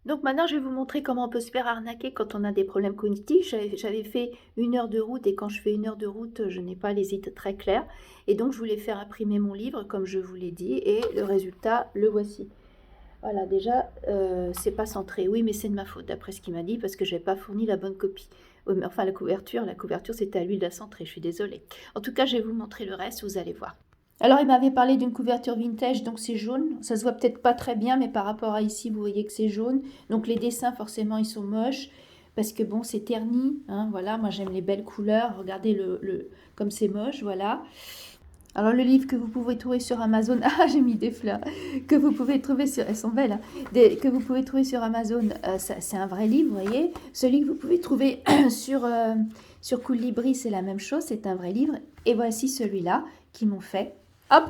Donc maintenant, je vais vous montrer comment on peut se faire arnaquer quand on a des problèmes cognitifs. J'avais fait 1 heure de route et quand je fais 1 heure de route, je n'ai pas les idées très claires. Et donc, je voulais faire imprimer mon livre, comme je vous l'ai dit, et le résultat, le voici. Voilà, déjà, c'est pas centré. Oui, mais c'est de ma faute, d'après ce qu'il m'a dit, parce que je n'avais pas fourni la bonne copie. Mais enfin, la couverture, c'était à lui de la centrer, je suis désolée. En tout cas, je vais vous montrer le reste, vous allez voir. Alors, il m'avait parlé d'une couverture vintage, donc c'est jaune. Ça se voit peut-être pas très bien, mais par rapport à ici, vous voyez que c'est jaune. Donc, les dessins, forcément, ils sont moches, parce que bon, c'est terni, hein, voilà. Moi, j'aime les belles couleurs. Regardez comme c'est moche, voilà. Alors, le livre que vous pouvez trouver sur Amazon, ah, j'ai mis des fleurs, que vous pouvez trouver sur, elles sont belles, hein, que vous pouvez trouver sur Amazon, c'est un vrai livre, vous voyez. Celui que vous pouvez trouver sur Coolibri, c'est la même chose, c'est un vrai livre. Et voici celui-là qu'ils m'ont fait. Hop,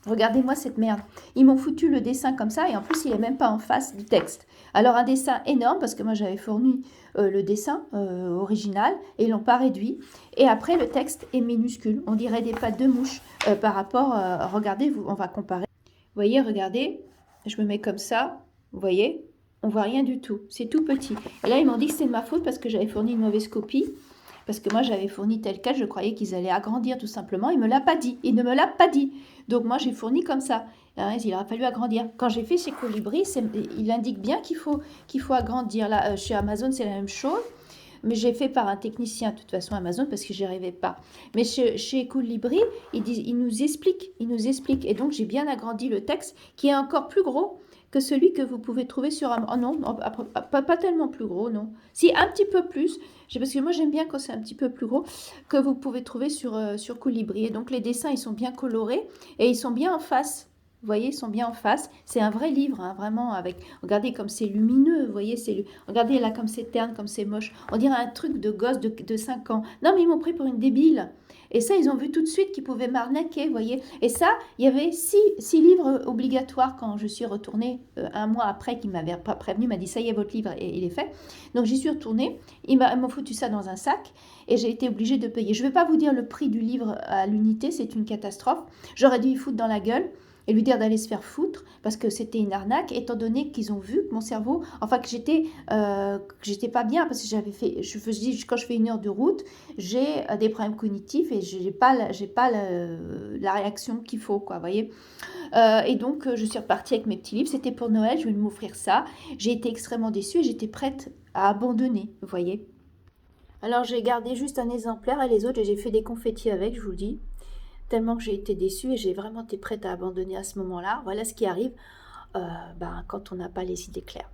regardez-moi cette merde. Ils m'ont foutu le dessin comme ça et en plus, il n'est même pas en face du texte. Alors, un dessin énorme parce que moi, j'avais fourni le dessin original et ils l'ont pas réduit. Et après, le texte est minuscule. On dirait des pattes de mouche par rapport... regardez, on va comparer. Vous voyez, regardez, je me mets comme ça. Vous voyez, on voit rien du tout. C'est tout petit. Et là, ils m'ont dit que c'était de ma faute parce que j'avais fourni une mauvaise copie. Parce que moi, j'avais fourni tel quel, je croyais qu'ils allaient agrandir tout simplement. Il ne me l'a pas dit. Il ne me l'a pas dit. Donc moi, j'ai fourni comme ça. Hein, il aura fallu agrandir. Quand j'ai fait chez Colibri, il indique bien qu'il faut agrandir. Là, chez Amazon, c'est la même chose. Mais j'ai fait par un technicien, de toute façon, Amazon, parce que j'y arrivais pas. Mais chez Colibri, il nous explique. Il nous explique. Et donc, j'ai bien agrandi le texte, qui est encore plus gros que celui que vous pouvez trouver sur Amazon. Oh non, non, pas tellement plus gros, non. Si, un petit peu plus. Parce que moi, j'aime bien quand c'est un petit peu plus gros, que vous pouvez trouver sur Colibri. Et donc, les dessins, ils sont bien colorés et ils sont bien en face. Vous voyez, ils sont bien en face. C'est un vrai livre, hein, vraiment, avec... Regardez comme c'est lumineux, vous voyez, regardez là comme c'est terne, comme c'est moche. On dirait un truc de gosse de 5 ans. Non, mais ils m'ont pris pour une débile. Et ça, ils ont vu tout de suite qu'ils pouvaient m'arnaquer, vous voyez. Et ça, il y avait 6 livres obligatoires quand je suis retournée un mois après, qu'il m'avait pas prévenu, m'a dit, ça y est, votre livre, et il est fait. Donc, j'y suis retournée. Ils m'ont foutu ça dans un sac et j'ai été obligée de payer. Je ne vais pas vous dire le prix du livre à l'unité, c'est une catastrophe. J'aurais dû y foutre dans la gueule et lui dire d'aller se faire foutre parce que c'était une arnaque, étant donné qu'ils ont vu que mon cerveau, enfin que j'étais pas bien parce que quand je fais 1 heure de route, j'ai des problèmes cognitifs et j'ai pas la réaction qu'il faut, quoi, vous voyez. Et donc je suis repartie avec mes petits livres, c'était pour Noël, je voulais m'offrir ça, j'ai été extrêmement déçue et j'étais prête à abandonner, vous voyez. Alors j'ai gardé juste un exemplaire et les autres j'ai fait des confettis avec, je vous le dis. Tellement que j'ai été déçue et j'ai vraiment été prête à abandonner à ce moment-là. Voilà ce qui arrive quand on n'a pas les idées claires.